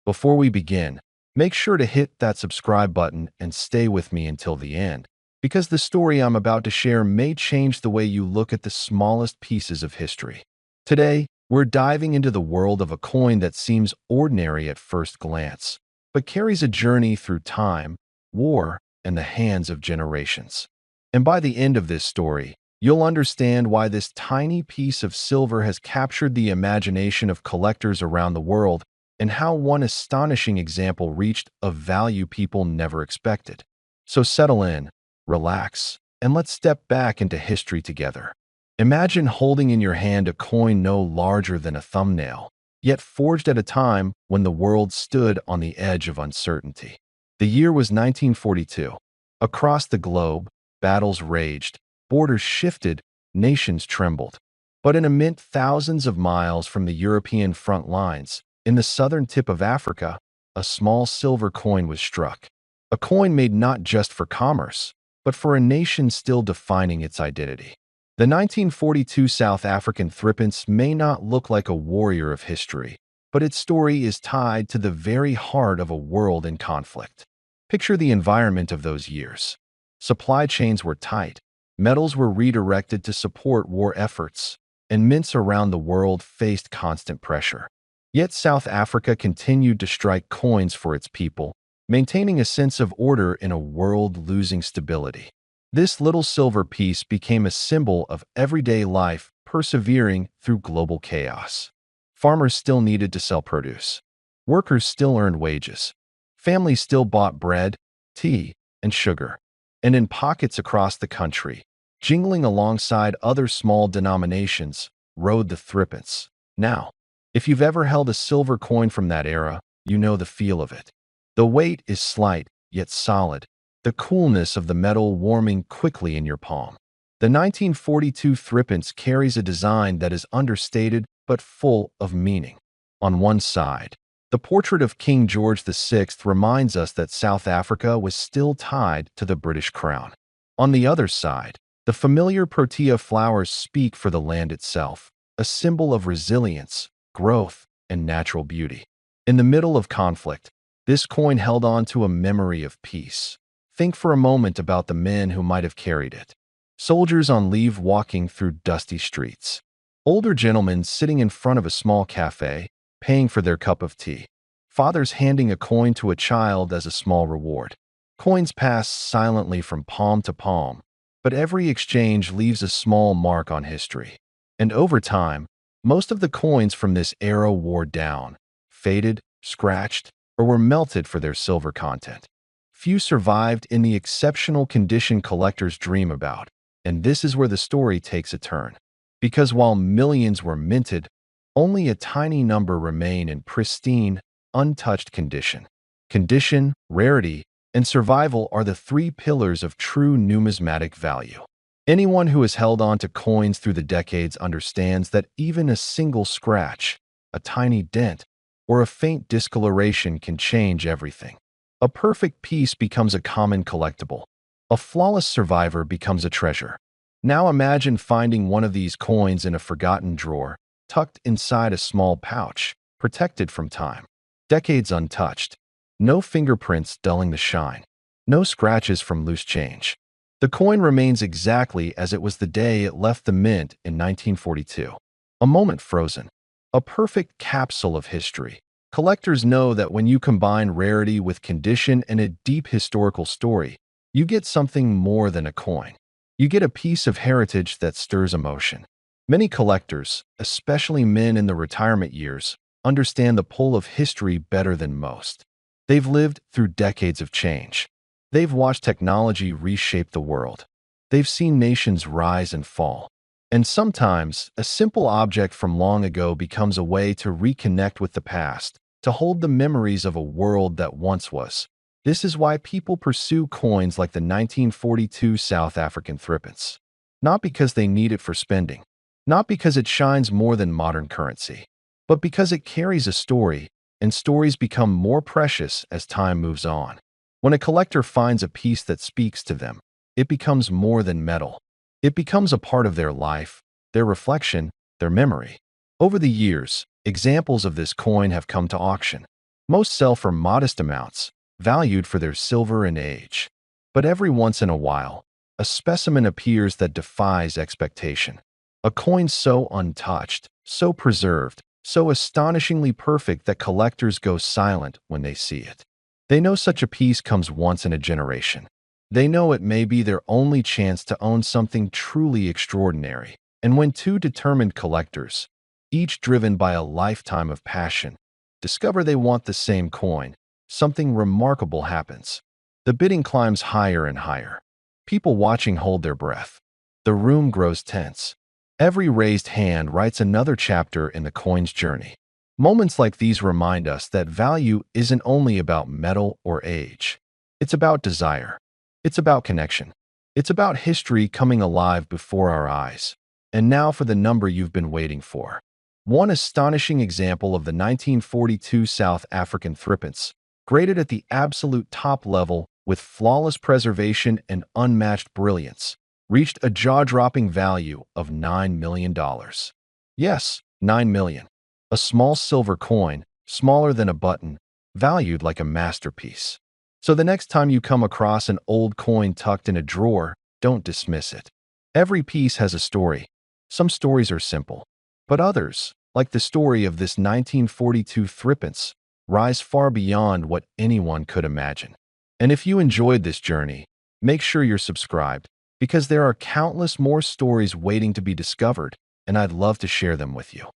Before we begin, make sure to hit that subscribe button and stay with me until the end, because the story I'm about to share may change the way you look at the smallest pieces of history. Today, we're diving into the world of a coin that seems ordinary at first glance, but carries a journey through time, war, and the hands of generations. And by the end of this story, you'll understand why this tiny piece of silver has captured the imagination of collectors around the world and how one astonishing example reached a value people never expected. So settle in, relax, and let's step back into history together. Imagine holding in your hand a coin no larger than a thumbnail, yet forged at a time when the world stood on the edge of uncertainty. The year was 1942. Across the globe, battles raged, borders shifted, nations trembled. But in a mint thousands of miles from the European front lines, in the southern tip of Africa, a small silver coin was struck. A coin made not just for commerce, but for a nation still defining its identity. The 1942 South African threepence may not look like a warrior of history, but its story is tied to the very heart of a world in conflict. Picture the environment of those years. Supply chains were tight, metals were redirected to support war efforts, and mints around the world faced constant pressure. Yet South Africa continued to strike coins for its people, maintaining a sense of order in a world losing stability. This little silver piece became a symbol of everyday life persevering through global chaos. Farmers still needed to sell produce. Workers still earned wages. Families still bought bread, tea, and sugar. And in pockets across the country, jingling alongside other small denominations, rode the threepence. Now, if you've ever held a silver coin from that era, you know the feel of it. The weight is slight, yet solid, the coolness of the metal warming quickly in your palm. The 1942 threepence carries a design that is understated but full of meaning. On one side, the portrait of King George VI reminds us that South Africa was still tied to the British crown. On the other side, the familiar protea flowers speak for the land itself, a symbol of resilience, growth, and natural beauty. In the middle of conflict, this coin held on to a memory of peace. Think for a moment about the men who might have carried it. Soldiers on leave walking through dusty streets. Older gentlemen sitting in front of a small cafe, paying for their cup of tea. Fathers handing a coin to a child as a small reward. Coins pass silently from palm to palm, but every exchange leaves a small mark on history. And over time, most of the coins from this era wore down, faded, scratched, or were melted for their silver content. Few survived in the exceptional condition collectors dream about, and this is where the story takes a turn. Because while millions were minted, only a tiny number remain in pristine, untouched condition. Condition, rarity, and survival are the three pillars of true numismatic value. Anyone who has held on to coins through the decades understands that even a single scratch, a tiny dent, or a faint discoloration can change everything. A perfect piece becomes a common collectible. A flawless survivor becomes a treasure. Now imagine finding one of these coins in a forgotten drawer, tucked inside a small pouch, protected from time. Decades untouched. No fingerprints dulling the shine. No scratches from loose change. The coin remains exactly as it was the day it left the mint in 1942. A moment frozen. A perfect capsule of history. Collectors know that when you combine rarity with condition and a deep historical story, you get something more than a coin. You get a piece of heritage that stirs emotion. Many collectors, especially men in the retirement years, understand the pull of history better than most. They've lived through decades of change. They've watched technology reshape the world. They've seen nations rise and fall. And sometimes, a simple object from long ago becomes a way to reconnect with the past, to hold the memories of a world that once was. This is why people pursue coins like the 1942 South African threepence. Not because they need it for spending, not because it shines more than modern currency, but because it carries a story, and stories become more precious as time moves on. When a collector finds a piece that speaks to them, it becomes more than metal. It becomes a part of their life, their reflection, their memory. Over the years, examples of this coin have come to auction. Most sell for modest amounts, valued for their silver and age. But every once in a while, a specimen appears that defies expectation. A coin so untouched, so preserved, so astonishingly perfect that collectors go silent when they see it. They know such a piece comes once in a generation. They know it may be their only chance to own something truly extraordinary. And when two determined collectors, each driven by a lifetime of passion, discover they want the same coin, something remarkable happens. The bidding climbs higher and higher. People watching hold their breath. The room grows tense. Every raised hand writes another chapter in the coin's journey. Moments like these remind us that value isn't only about metal or age. It's about desire. It's about connection. It's about history coming alive before our eyes. And now for the number you've been waiting for. One astonishing example of the 1942 South African threepence, graded at the absolute top level with flawless preservation and unmatched brilliance, reached a jaw-dropping value of $9 million. Yes, $9 million. A small silver coin, smaller than a button, valued like a masterpiece. So the next time you come across an old coin tucked in a drawer, don't dismiss it. Every piece has a story. Some stories are simple, but others, like the story of this 1942 threepence, rise far beyond what anyone could imagine. And if you enjoyed this journey, make sure you're subscribed, because there are countless more stories waiting to be discovered, and I'd love to share them with you.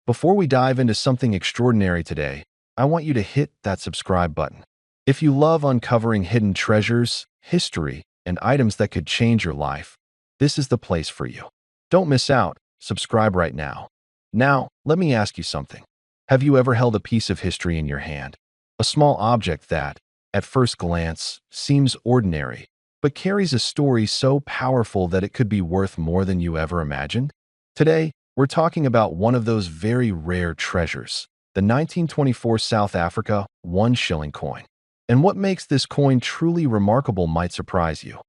Before we dive into something extraordinary today, I want you to hit that subscribe button. If you love uncovering hidden treasures, history, and items that could change your life, this is the place for you. Don't miss out. Subscribe right now. Now, let me ask you something. Have you ever held a piece of history in your hand? A small object that, at first glance, seems ordinary, but carries a story so powerful that it could be worth more than you ever imagined? Today, we're talking about one of those very rare treasures, the 1924 South Africa 1 shilling coin. And what makes this coin truly remarkable might surprise you.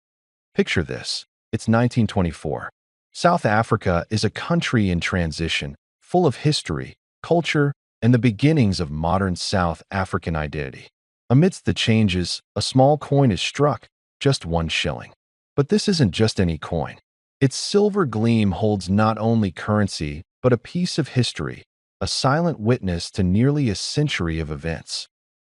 Picture this. It's 1924. South Africa is a country in transition, full of history, culture, and the beginnings of modern South African identity. Amidst the changes, a small coin is struck, just 1 shilling. But this isn't just any coin. Its silver gleam holds not only currency, but a piece of history, a silent witness to nearly a century of events.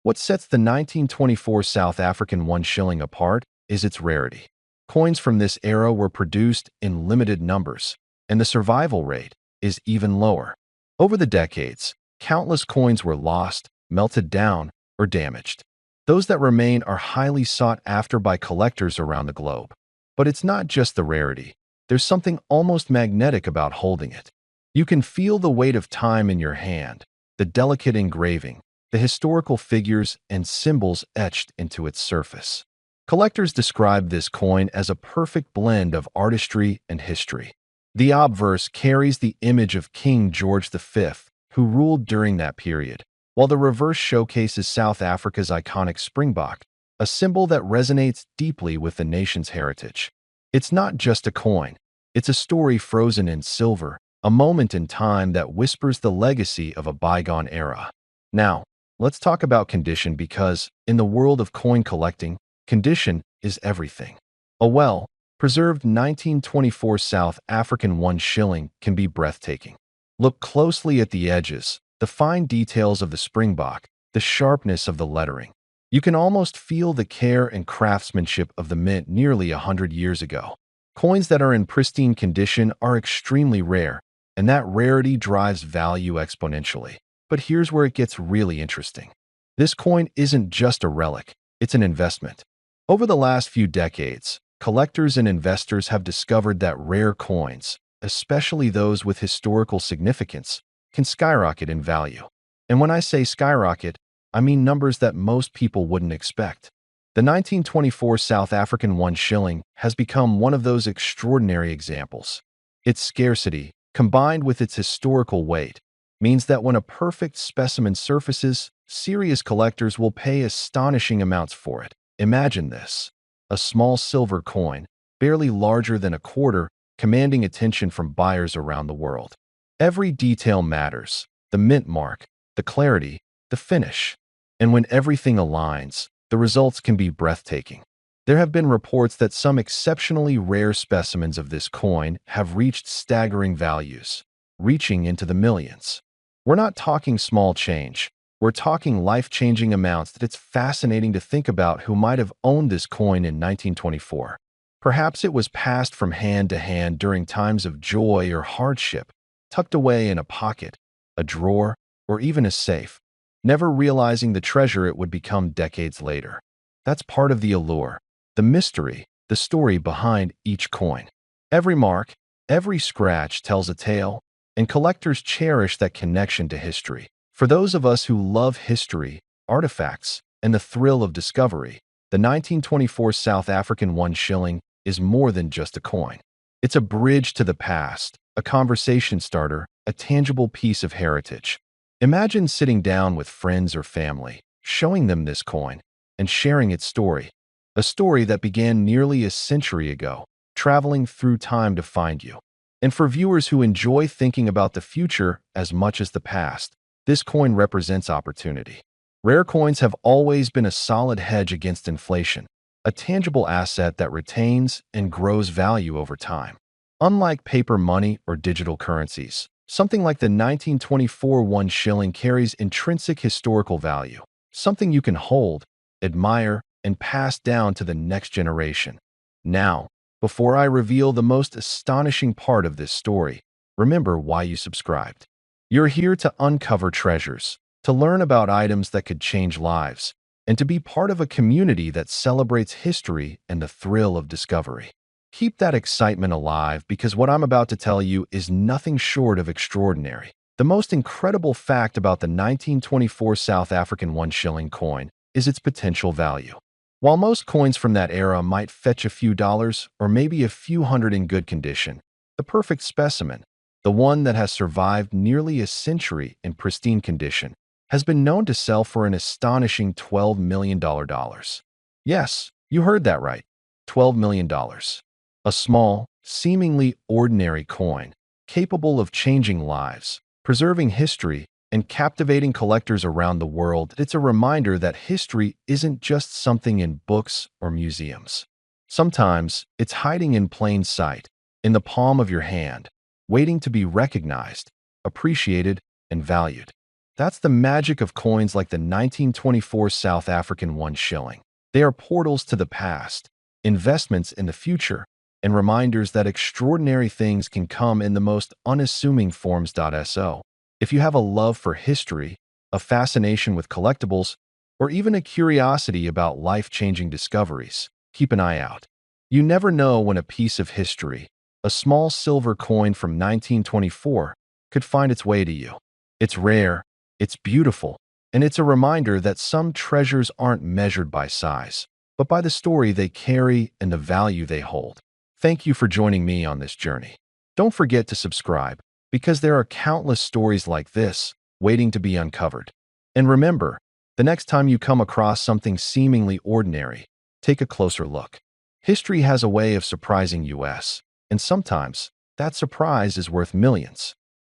What sets the 1924 South African 1 shilling apart is its rarity. Coins from this era were produced in limited numbers, and the survival rate is even lower. Over the decades, countless coins were lost, melted down, or damaged. Those that remain are highly sought after by collectors around the globe. But it's not just the rarity. There's something almost magnetic about holding it. You can feel the weight of time in your hand, the delicate engraving, the historical figures and symbols etched into its surface. Collectors describe this coin as a perfect blend of artistry and history. The obverse carries the image of King George V, who ruled during that period, while the reverse showcases South Africa's iconic springbok, a symbol that resonates deeply with the nation's heritage. It's not just a coin. It's a story frozen in silver, a moment in time that whispers the legacy of a bygone era. Now, let's talk about condition because, in the world of coin collecting, condition is everything. A well-preserved 1924 South African 1 shilling can be breathtaking. Look closely at the edges, the fine details of the springbok, the sharpness of the lettering. You can almost feel the care and craftsmanship of the mint nearly 100 years ago. Coins that are in pristine condition are extremely rare, and that rarity drives value exponentially. But here's where it gets really interesting. This coin isn't just a relic, it's an investment. Over the last few decades, collectors and investors have discovered that rare coins, especially those with historical significance, can skyrocket in value. And when I say skyrocket, I mean numbers that most people wouldn't expect. The 1924 South African 1 shilling has become one of those extraordinary examples. Its scarcity, combined with its historical weight, means that when a perfect specimen surfaces, serious collectors will pay astonishing amounts for it. Imagine this: a small silver coin, barely larger than a quarter, commanding attention from buyers around the world. Every detail matters: the mint mark, the clarity, the finish. And when everything aligns, the results can be breathtaking. There have been reports that some exceptionally rare specimens of this coin have reached staggering values, reaching into the millions. We're not talking small change. We're talking life-changing amounts that it's fascinating to think about who might have owned this coin in 1924. Perhaps it was passed from hand to hand during times of joy or hardship, tucked away in a pocket, a drawer, or even a safe, never realizing the treasure it would become decades later. That's part of the allure, the mystery, the story behind each coin. Every mark, every scratch tells a tale, and collectors cherish that connection to history. For those of us who love history, artifacts, and the thrill of discovery, the 1924 South African 1 shilling is more than just a coin. It's a bridge to the past, a conversation starter, a tangible piece of heritage. Imagine sitting down with friends or family, showing them this coin, and sharing its story. A story that began nearly a century ago, traveling through time to find you. And for viewers who enjoy thinking about the future as much as the past, this coin represents opportunity. Rare coins have always been a solid hedge against inflation, a tangible asset that retains and grows value over time. Unlike paper money or digital currencies, something like the 1924 1 shilling carries intrinsic historical value, something you can hold, admire, and pass down to the next generation. Now, before I reveal the most astonishing part of this story, remember why you subscribed. You're here to uncover treasures, to learn about items that could change lives, and to be part of a community that celebrates history and the thrill of discovery. Keep that excitement alive because what I'm about to tell you is nothing short of extraordinary. The most incredible fact about the 1924 South African 1 shilling coin is its potential value. While most coins from that era might fetch a few dollars or maybe a few hundred in good condition, the perfect specimen, the one that has survived nearly a century in pristine condition, has been known to sell for an astonishing $12 million. Yes, you heard that right, $12 million. A small, seemingly ordinary coin, capable of changing lives, preserving history, and captivating collectors around the world. It's a reminder that history isn't just something in books or museums. Sometimes it's hiding in plain sight, in the palm of your hand, waiting to be recognized, appreciated, and valued. That's the magic of coins like the 1924 South African 1 shilling. They are portals to the past, investments in the future, and reminders that extraordinary things can come in the most unassuming forms. So, if you have a love for history, a fascination with collectibles, or even a curiosity about life-changing discoveries, keep an eye out. You never know when a piece of history, a small silver coin from 1924, could find its way to you. It's rare, it's beautiful, and it's a reminder that some treasures aren't measured by size, but by the story they carry and the value they hold. Thank you for joining me on this journey. Don't forget to subscribe, because there are countless stories like this waiting to be uncovered. And remember, the next time you come across something seemingly ordinary, take a closer look. History has a way of surprising us, and sometimes that surprise is worth millions.